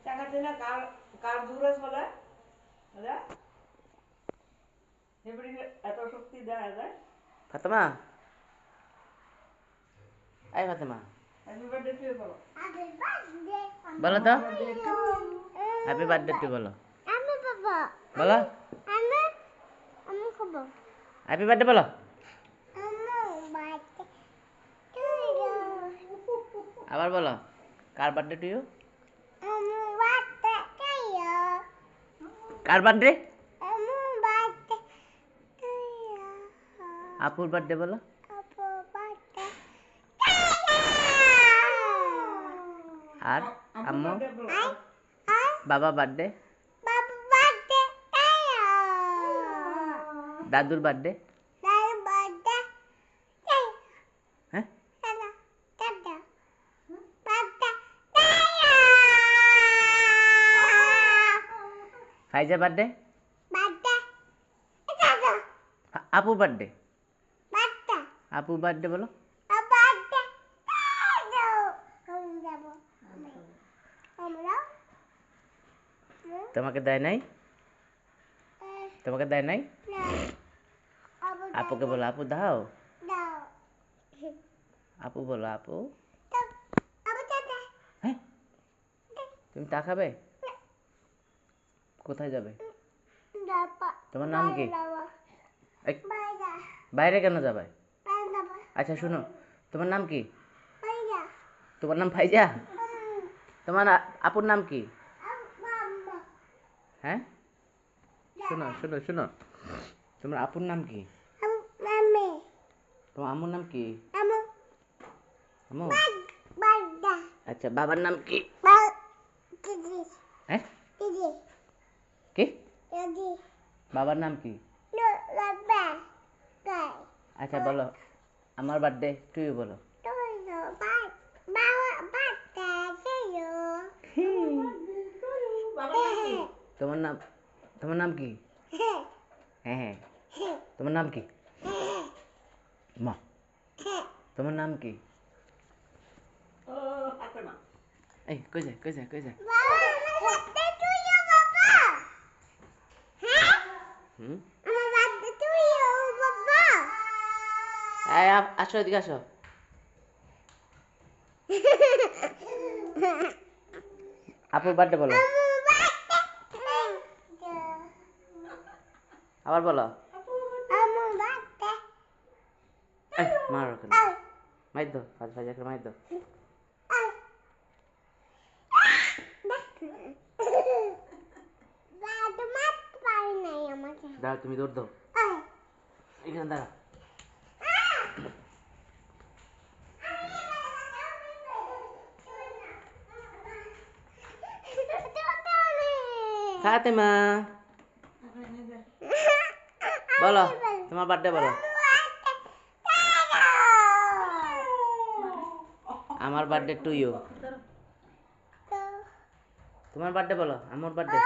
টাকাতে না কার কার জোরে চলে দাদা এবারে এত শক্তি দেয় যায় ফাতেমা এই Fatema happy birthday to you বলো বলো তো হ্যাপি বার্থডে টু বলো আমি বাবা বলো আমি আমি খাবো হ্যাপি বার্থডে বলো আবার বলো কার বার্থডে টু ইউ কার বার্থডে আপুর বার্থডে বলো আর আম্মু বাবা বার্থডে দাদুর বার্থডে হ্যাঁ ফাইজা বার্থডে আপু বার্থডে আপু বার্থডে বলো তোমাকে দেয় নাই তোমাকে দেয় নাই আপুকে বলো আপু দাও আপু বলো আপু হ্যাঁ তুমি তা খাবে কোথায় যাবে তোমার নাম কি বাইরে কেন যাবে আচ্ছা শুনো তোমার নাম কি তোমার নাম ফাইজা তোমার আপুর নাম কি হ্যাঁ শোনো শোনো শোনো তোমার আপুর নাম কি তোমার আম্মুর নাম কি আম্মু আচ্ছা বাবার নাম কি হ্যাঁ কি বাবার নাম কি আচ্ছা বলো আমার বার্থডে টু ইউ বলো তোমার নাম কি হ্যাঁ হ্যাঁ তোমার নাম কি মা তোমার নাম কি এই কই যায় কই যায় কই যায় আসো এদিকে আসো আপুর বার্থডে বলো আবার বলো মারো কেন মাইর দো ফাজ ফাজাকে মাইর দো দাঁড়া তুমি দৌড় দাও এখানে দাঁড়া ফাতেমা বলো তোমার বার্থডে বলো আমার বার্থডে টু ইউ তোমার বার্থডে বলো আমার বার্থডে